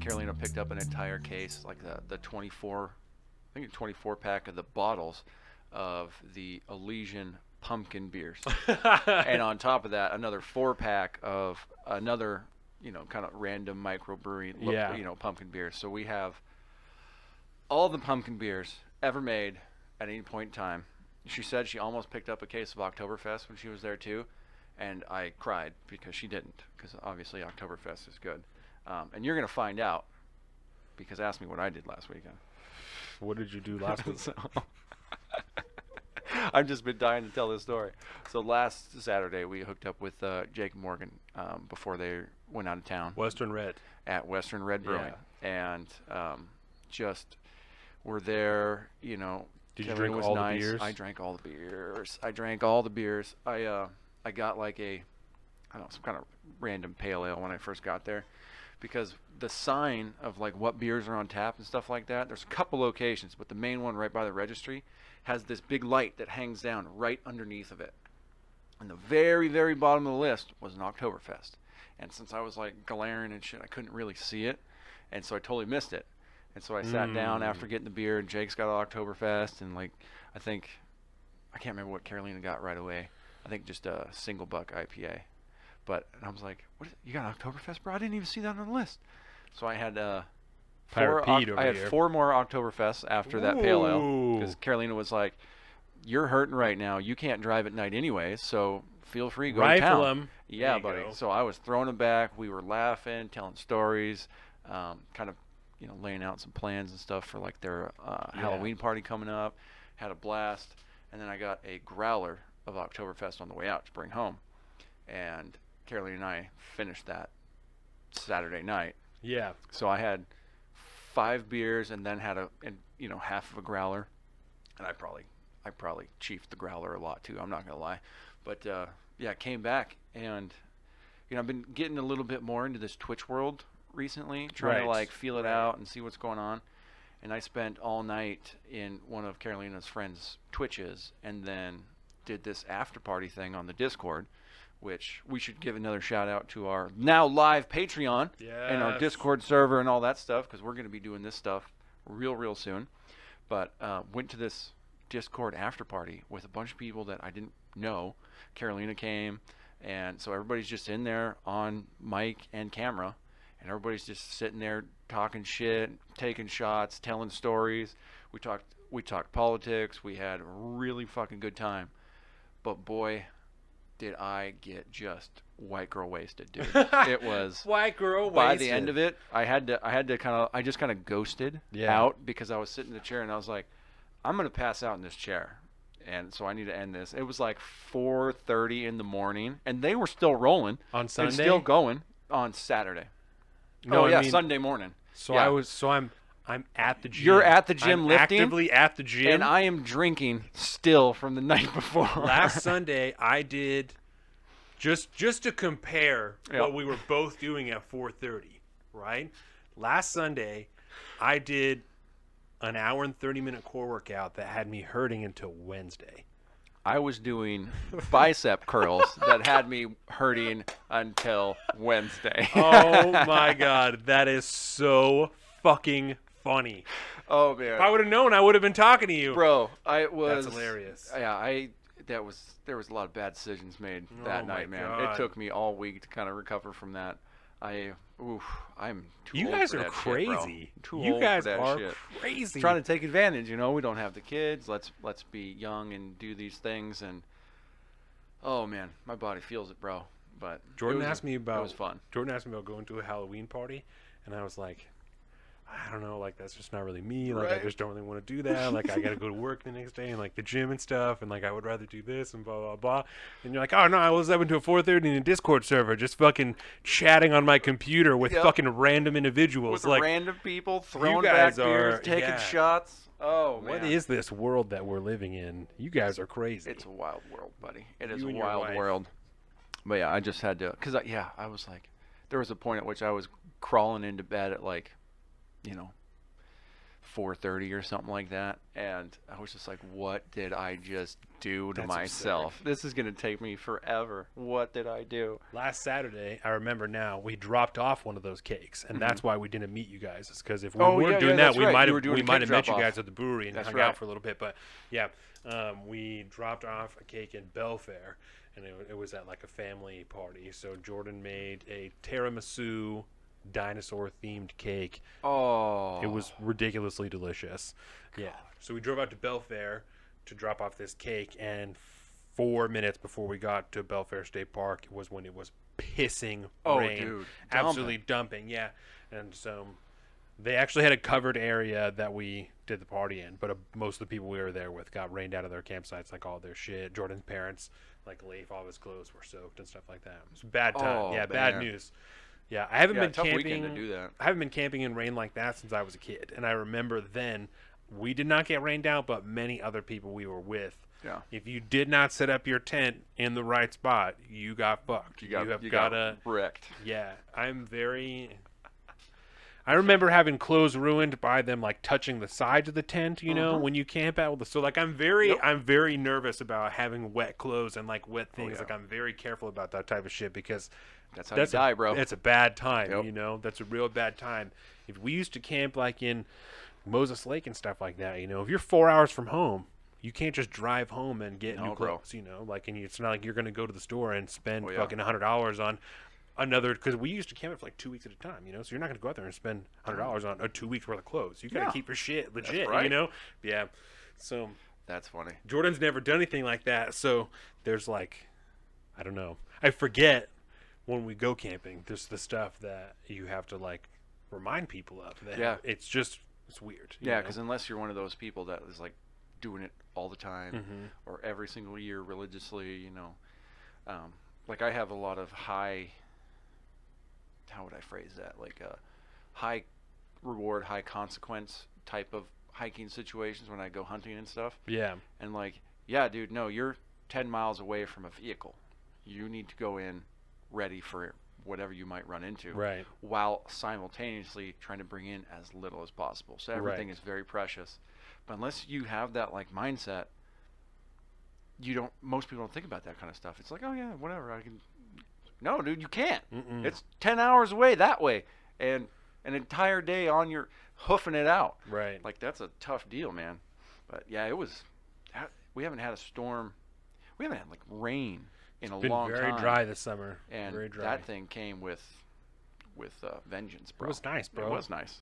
Carolina picked up an entire case, like the 24, I think a 24 pack of the bottles of the Elysian pumpkin beers, and on top of that, another 4 pack of another, kind of random microbrewery, Yeah. pumpkin beers. So we have all the pumpkin beers ever made at any point in time. She said she almost picked up a case of Oktoberfest when she was there too, and I cried because she didn't, because obviously Oktoberfest is good. And you're gonna find out, because ask me what I did last weekend. What did you do last week? So, I've just been dying to tell this story. So last Saturday we hooked up with Jake Morgan before they went out of town. Western Red. At Western Red Brewing, and just were there. Did you everything drink was all nice. the beers? I drank all the beers. I got like I don't know, some kind of random pale ale when I first got there, because the sign of like what beers are on tap and stuff like that. There's a couple locations, but the main one right by the registry has this big light that hangs down right underneath of it. And the very, very bottom of the list was an Oktoberfest. And since I was like glaring and shit, I couldn't really see it. And so I totally missed it. And so I sat down after getting the beer, and Jake's got an Oktoberfest, and like, I can't remember what Carolina got right away. I think just a single buck IPA. But, and I was like, you got Oktoberfest, bro? I didn't even see that on the list. So I had four more Oktoberfests after that pale ale, because Carolina was like, you're hurting right now. You can't drive at night anyways, so feel free, go to town. Rifle 'em. Yeah, There you buddy. go. So I was throwing them back. We were laughing, telling stories, kind of, laying out some plans and stuff for like their Halloween party coming up. Had a blast, and then I got a growler of Oktoberfest on the way out to bring home, and Carolina and I finished that Saturday night. Yeah. So I had 5 beers and then had half of a growler, and I probably chiefed the growler a lot too. I'm not gonna lie, but yeah, came back, and I've been getting a little bit more into this Twitch world recently, trying to like feel it out and see what's going on. And I spent all night in one of Carolina's friends' Twitches, and then did this after party thing on the Discord, which we should give another shout out to our now live Patreon and our Discord server and all that stuff, because we're going to be doing this stuff real soon. But went to this Discord after party with a bunch of people that I didn't know. Carolina came, and so everybody's just in there on mic and camera, and everybody's just sitting there talking shit, taking shots, telling stories. We talked politics. We had a really fucking good time. But boy, did I get just white girl wasted, dude. It was white girl wasted. By the end of it, I just kind of ghosted out, because I was sitting in the chair and I was like, I'm gonna pass out in this chair, and so I need to end this. It was like 4:30 in the morning, and they were still rolling on Sunday. And still going on Saturday. No, Sunday morning. So I'm at the gym. You're at the gym lifting? Actively at the gym. And I am drinking still from the night before. Last Sunday, I did, just to compare what we were both doing at 4:30, right? Last Sunday, I did an hour and 30-minute core workout that had me hurting until Wednesday. I was doing bicep curls that had me hurting until Wednesday. Oh, my God. That is so fucking funny. Oh, man. If I would have known, I would have been talking to you. Bro, That's hilarious. Yeah, there was a lot of bad decisions made that night, man. God. It took me all week to kind of recover from that. I'm too you old guys for are that crazy. Shit, bro. You old guys for that are shit. crazy. Trying to take advantage, we don't have the kids. Let's be young and do these things, and oh man, my body feels it, bro. But Jordan asked me about it was fun. Jordan asked me about going to a Halloween party, and I was like, I don't know, like that's just not really me. Like I just don't really want to do that. Like I got to go to work the next day and like the gym and stuff, and like I would rather do this and blah blah blah. And you're like, oh no, I was up until 4:30 in a Discord server, just fucking chatting on my computer with fucking random individuals, with like random people throwing guys back beers, are- taking yeah. shots. Oh man, what is this world that we're living in? You guys are crazy. It's a wild world, buddy. It is You a and your wild wife. world. But yeah, I just had to, because I was like, there was a point at which I was crawling into bed at like, 4:30 or something like that, and I was just like, what did I just do to That's myself? This is gonna take me forever. What did I do? Last Saturday, I remember now, we dropped off one of those cakes, and that's why we didn't meet you guys. Is because if we Oh, weren't yeah, doing yeah, that, that's we right. might You have were doing we a might cake have met you drop-off. guys at the brewery and That's hung right. out for a little bit. But yeah, we dropped off a cake in Belfair, and it was at like a family party. So Jordan made a tiramisu dinosaur themed cake. Oh, It was ridiculously delicious. Yeah. So we drove out to Belfair to drop off this cake, and 4 minutes before we got to Belfair State Park was when it was pissing rain. dude, Absolutely dumping. Yeah. And so they actually had a covered area that we did the party in, but most of the people we were there with got rained out of their campsites, like all their shit. Jordan's parents, like Leif, all of his clothes were soaked and stuff like that. It was a bad time. Oh, Yeah, bad man. news. Yeah, I haven't been tough camping. weekend to do that. I haven't been camping in rain like that since I was a kid, and I remember then we did not get rained out, but many other people we were with. Yeah. If you did not set up your tent in the right spot, you got fucked. You got gotta. wrecked. Yeah, I remember having clothes ruined by them like touching the sides of the tent. You know, when you camp out. So like, I'm very nervous about having wet clothes and like wet things. yeah. Like, I'm very careful about that type of shit because That's how you die, bro. It's a bad time. Yep. You know, that's a real bad time. If we used to camp like in Moses Lake and stuff like that, you know, if you're 4 hours from home, you can't just drive home and get new bro. clothes. You know, like, and it's not like you're gonna go to the store and spend yeah. fucking $100 on another, because we used to camp it for like 2 weeks at a time, you know, so you're not going to go out there and spend $100 on 2 weeks worth of clothes. You got to Yeah. keep your shit legit, That's right. you know? Yeah. So That's funny. Jordan's never done anything like that. So there's like, I don't know. I forget when we go camping, there's the stuff that you have to like remind people of. That Yeah. It's weird. you Yeah, know? because unless you're one of those people that is like doing it all the time Mhm. or every single year religiously, you know, like I have a lot of high. How would I phrase that? Like high reward, high consequence type of hiking situations when I go hunting and stuff. Yeah. And like, yeah, dude, no, you're 10 miles away from a vehicle. You need to go in ready for whatever you might run into, Right. while simultaneously trying to bring in as little as possible. So everything is very precious. But unless you have that like mindset, most people don't think about that kind of stuff. It's like, oh yeah, whatever, I can. No, dude, you can't. Mm-mm. It's 10 hours away that way, and an entire day on your hoofing it out. Right. Like, that's a tough deal, man. But yeah, it was. We haven't had a storm. We haven't had like rain in a Been long very time. dry this summer. And very dry. that thing came with vengeance, bro. It was nice, bro. It was nice.